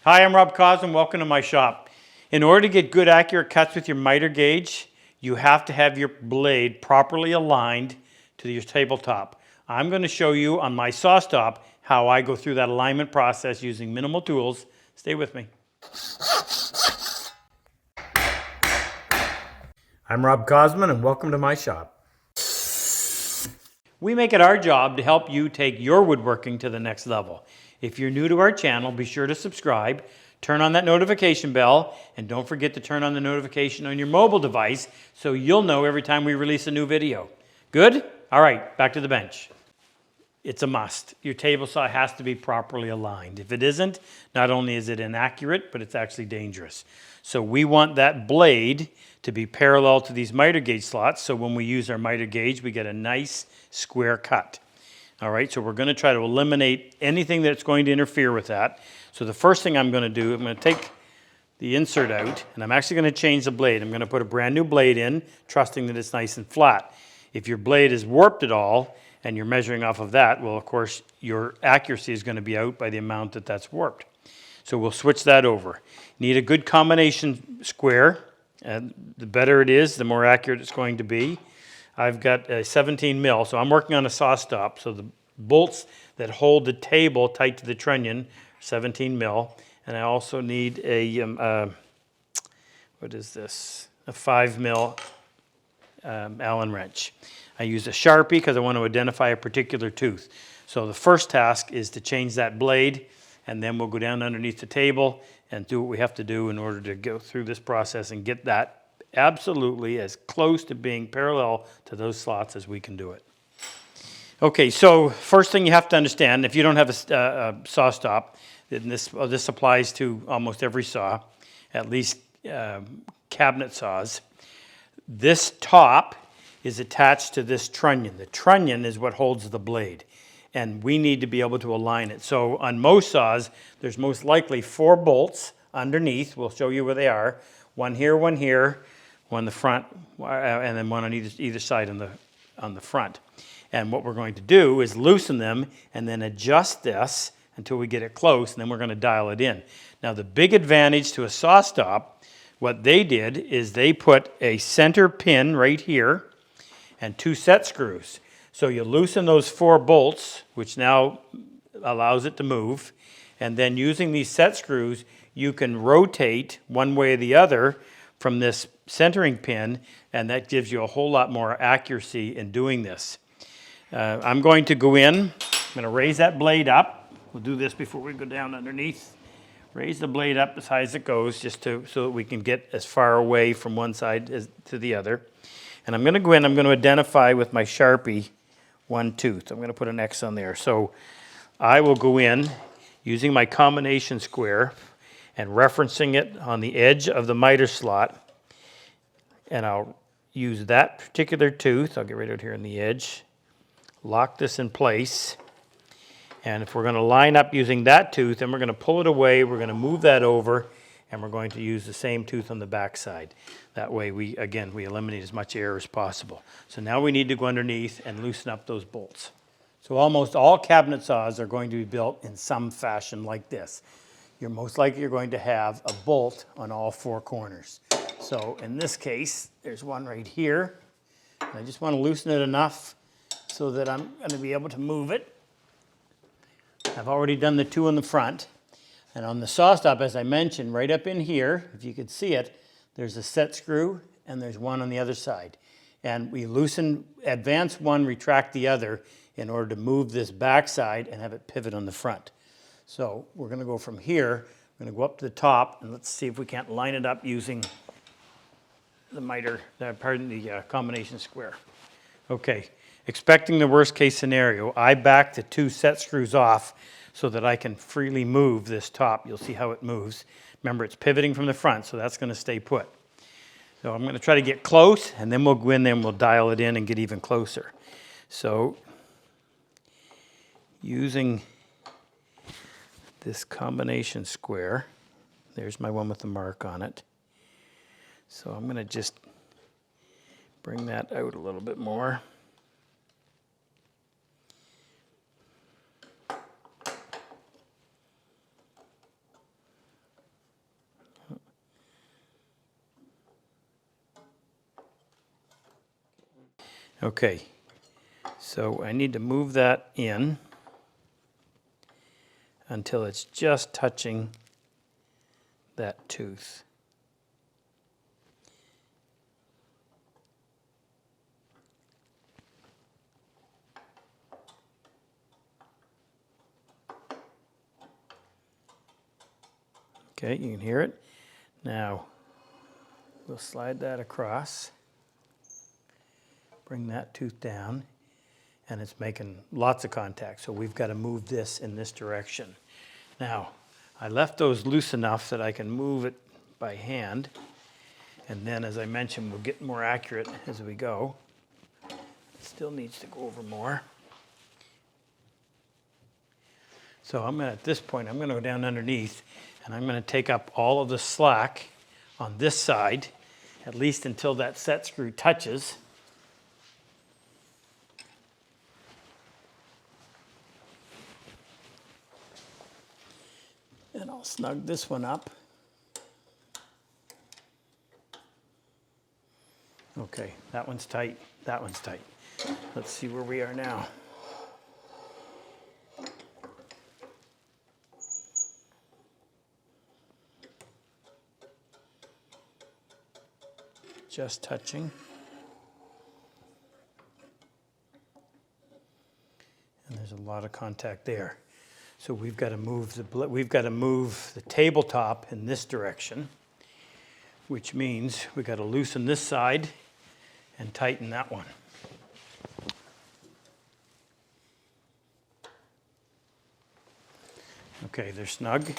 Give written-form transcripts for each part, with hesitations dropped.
Hi, I'm RobCosman. Welcome to my shop. In order to get good, accurate cuts with your miter gauge, you have to have your blade properly aligned to your tabletop. I'm going to show you on my saw stop how I go through that alignment process using minimal tools. Stay with me. I'm RobCosman and welcome to my shop. We make it our job to help you take your woodworking to the next level. If you're new to our channel, be sure to subscribe, turn on that notification bell, and don't forget to turn on the notification on your mobile device so you'll know every time we release a new video. Good? All right, back to the bench. It's a must. Your table saw has to be properly aligned. If it isn't, not only is it inaccurate, but it's actually dangerous. So we want that blade to be parallel to these miter gauge slots, so when we use our miter gauge, we get a nice square cut. All right, so we're going to try to eliminate anything that's going to interfere with that. So the first thing I'm going to do, I'm going to take the insert out, and I'm actually going to change the blade. I'm going to put a brand new blade in, trusting that it's nice and flat. If your blade is warped at all, and you're measuring off of that, well, of course, your accuracy is going to be out by the amount that that's warped. So we'll switch that over. Need a good combination square, and the better it is, the more accurate it's going to be. I've got a 17 mil, so I'm working on a saw stop. So the bolts that hold the table tight to the trunnion, 17 mil. And I also need a, what is this? A 5 mil Allen wrench. I use a Sharpie because I want to identify a particular tooth. So the first task is to change that blade, and then we'll go down underneath the table and do what we have to do in order to go through this process and get that absolutely as close to being parallel to those slots as we can do it. Okay, so first thing you have to understand, if you don't have a saw stop, then this applies to almost every saw, at least cabinet saws. This top is attached to this trunnion. The trunnion is what holds the blade, and we need to be able to align it. So on most saws, there's most likely 4 bolts underneath. We'll show you where they are. One here, one in the front, and then one on either side on the front. And what we're going to do is loosen them and then adjust this until we get it close, and then we're going to dial it in. Now the big advantage to a saw stop, what they did is they put a center pin right here and 2 set screws. So you loosen those 4 bolts, which now allows it to move, and then using these set screws, you can rotate one way or the other from this centering pin, and that gives you a whole lot more accuracy in doing this. I'm going to go in, I'm going to raise that blade up. We'll do this before we go down underneath. Raise the blade up as high as it goes, just so that we can get as far away from one side to the other. And I'm going to go in, I'm going to identify with my Sharpie one tooth. I'm going to put an X on there. So I will go in using my combination square and referencing it on the edge of the miter slot. And I'll use that particular tooth. I'll get right out here on the edge. Lock this in place. And if we're going to line up using that tooth, then we're going to pull it away. We're going to move that over, and we're going to use the same tooth on the back side. That way, we eliminate as much air as possible. So now we need to go underneath and loosen up those bolts. So almost all cabinet saws are going to be built in some fashion like this. You're most likely going to have a bolt on all 4 corners. So in this case, there's one right here. And I just want to loosen it enough so that I'm going to be able to move it. I've already done the 2 in the front. And on the saw stop, as I mentioned, right up in here, if you could see it, there's a set screw and there's one on the other side. And we loosen, advance one, retract the other in order to move this back side and have it pivot on the front. So we're going to go from here, we're going to go up to the top, and let's see if we can't line it up using the combination square. Okay, expecting the worst case scenario, I back the 2 set screws off so that I can freely move this top. You'll see how it moves. Remember, it's pivoting from the front, so that's going to stay put. So I'm going to try to get close, and then we'll go in there and we'll dial it in and get even closer. So using this combination square, there's my one with the mark on it. So I'm going to just bring that out a little bit more. Okay, so I need to move that in until it's just touching that tooth. Okay, you can hear it. Now, we'll slide that across, bring that tooth down, and it's making lots of contact, so we've got to move this in this direction. Now, I left those loose enough that I can move it by hand, and then, as I mentioned, we'll get more accurate as we go. It still needs to go over more. So I'm going to, at this point, I'm going to go down underneath, and I'm going to take up all of the slack on this side, at least until that set screw touches. And I'll snug this one up. Okay, that one's tight, that one's tight. Let's see where we are now. Just touching. And there's a lot of contact there. So we've got to move the tabletop in this direction, which means we've got to loosen this side and tighten that one. Okay, they're snug.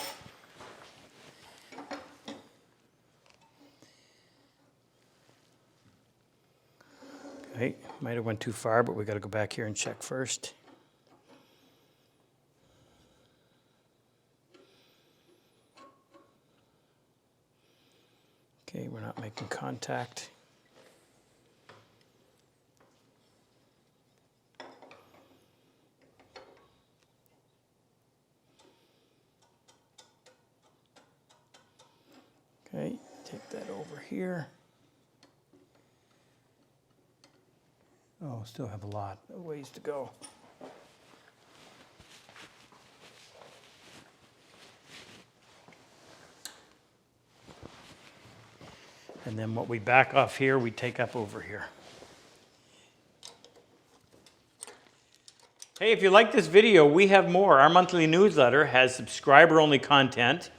Okay, might have went too far, but we got to go back here and check first. Okay, we're not making contact. Okay, take that over here. Oh, still have a lot of ways to go. And then what we back off here, we take up over here. Hey, if you like this video, we have more. Our monthly newsletter has subscriber-only content,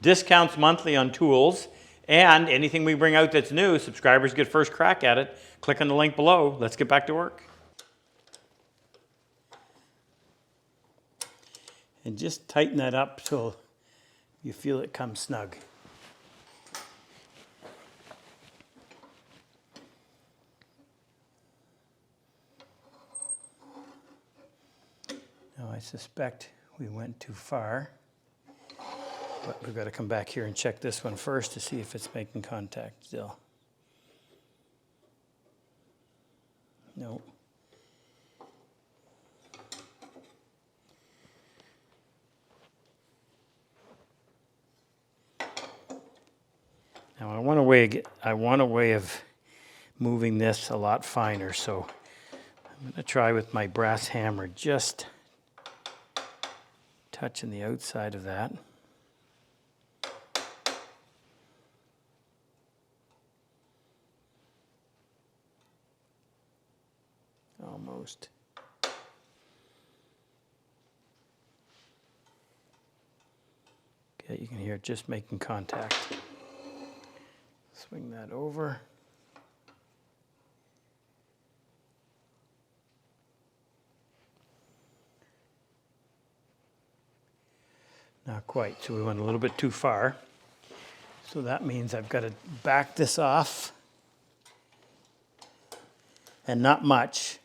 discounts monthly on tools, and anything we bring out that's new, subscribers get first crack at it. Click on the link below. Let's get back to work. And just tighten that up till you feel it come snug. Now I suspect we went too far, but we've got to come back here and check this one first to see if it's making contact still. No. Now I want a way of moving this a lot finer, so I'm going to try with my brass hammer, just touching the outside of that. Almost. Okay, you can hear it just making contact. Swing that over. Not quite, so we went a little bit too far. So that means I've got to back this off, and not much.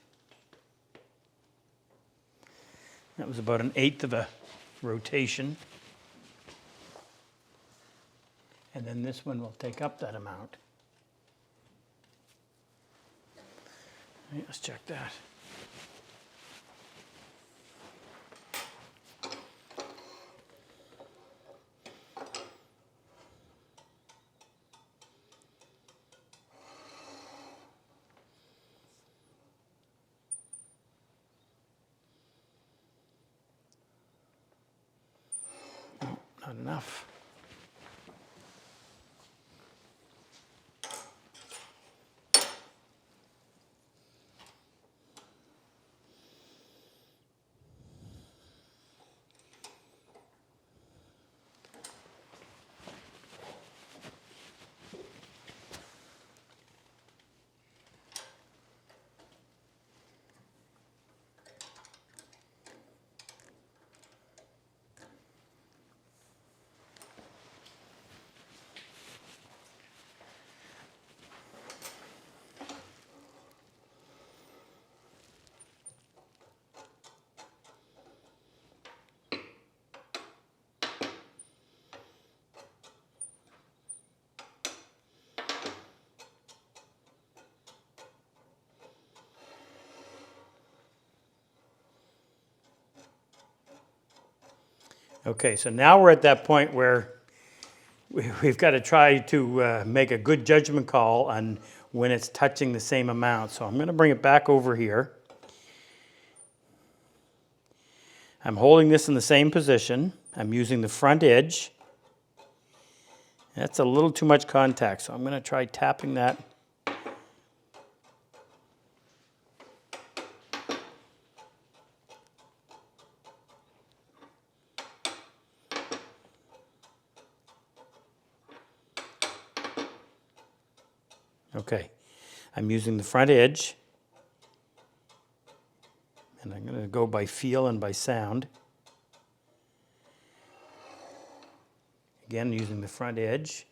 That was about 1/8 of a rotation. And then this one will take up that amount. All right, let's check that. Not enough. Okay, so now we're at that point where we've got to try to make a good judgment call on when it's touching the same amount. So I'm going to bring it back over here. I'm holding this in the same position. I'm using the front edge. That's a little too much contact, so I'm going to try tapping that. Okay, I'm using the front edge, and I'm going to go by feel and by sound. Again, using the front edge.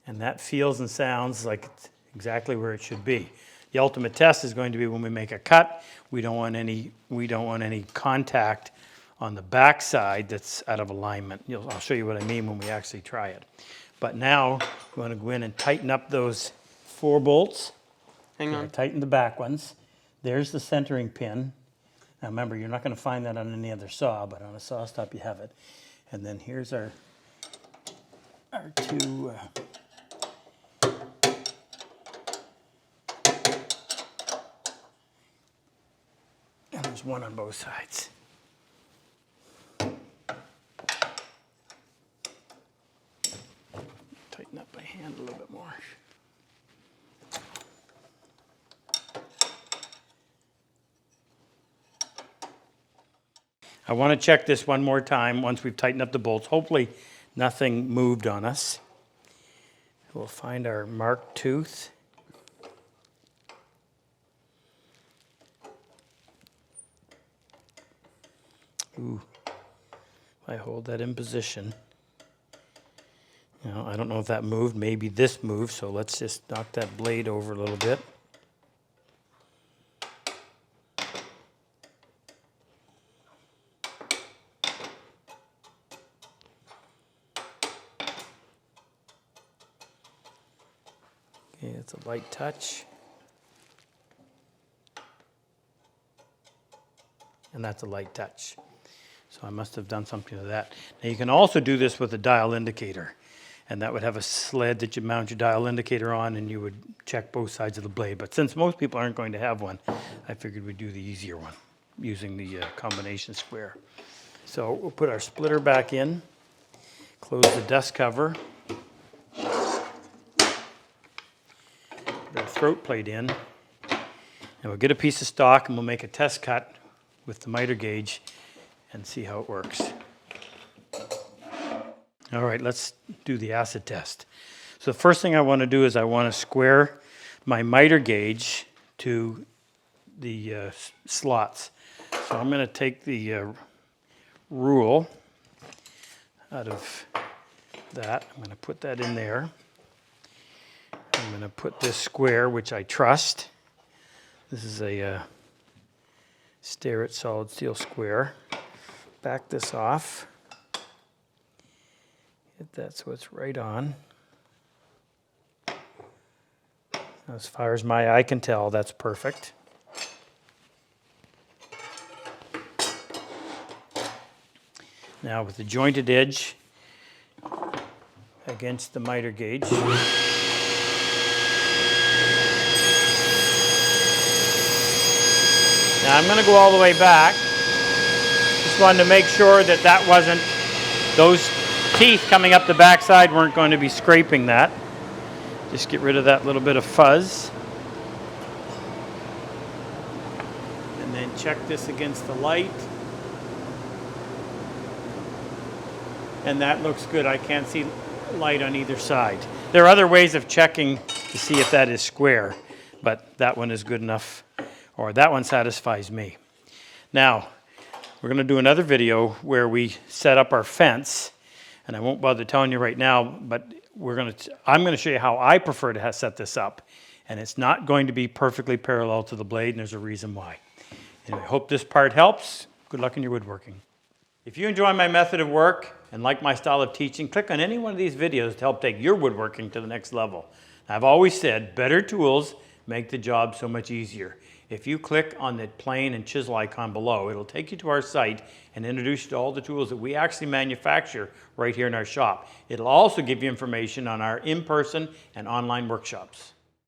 And that feels and sounds like it's exactly where it should be. The ultimate test is going to be when we make a cut. We don't want any contact on the back side that's out of alignment. I'll show you what I mean when we actually try it. But now we want to go in and tighten up those 4 bolts. Hang on. Tighten the back ones. There's the centering pin. Now remember, you're not going to find that on any other saw, but on a saw stop you have it. And then here's our 2 and there's one on both sides. Tighten up my hand a little bit more. I want to check this one more time once we've tightened up the bolts. Hopefully nothing moved on us. We'll find our marked tooth. Ooh, I hold that in position. Now, I don't know if that moved. Maybe this moved, so let's just knock that blade over a little bit. Okay, it's a light touch. And that's a light touch. So I must have done something to that. Now you can also do this with a dial indicator. And that would have a sled that you mount your dial indicator on, and you would check both sides of the blade. But since most people aren't going to have one, I figured we'd do the easier one using the combination square. So we'll put our splitter back in, close the dust cover, put our throat plate in, and we'll get a piece of stock and we'll make a test cut with the miter gauge and see how it works. All right, let's do the acid test. So the first thing I want to do is I want to square my miter gauge to the slots. So I'm going to take the rule out of that. I'm going to put that in there. I'm going to put this square, which I trust. This is a Starrett solid steel square. Back this off. Get that so it's right on. As far as my eye can tell, that's perfect. Now with the jointed edge against the miter gauge. Now I'm going to go all the way back. wanted to make sure that that wasn't, those teeth coming up the backside weren't going to be scraping that. Just get rid of that little bit of fuzz. And then check this against the light. And that looks good. I can't see light on either side. There are other ways of checking to see if that is square, but that one is good enough, or that one satisfies me. Now, we're going to do another video where we set up our fence, and I won't bother telling you right now, but I'm going to show you how I prefer to set this up, and it's not going to be perfectly parallel to the blade, and there's a reason why. Anyway, I hope this part helps. Good luck in your woodworking. If you enjoy my method of work and like my style of teaching, click on any one of these videos to help take your woodworking to the next level. I've always said better tools make the job so much easier. If you click on the plane and chisel icon below, it'll take you to our site and introduce you to all the tools that we actually manufacture right here in our shop. It'll also give you information on our in-person and online workshops.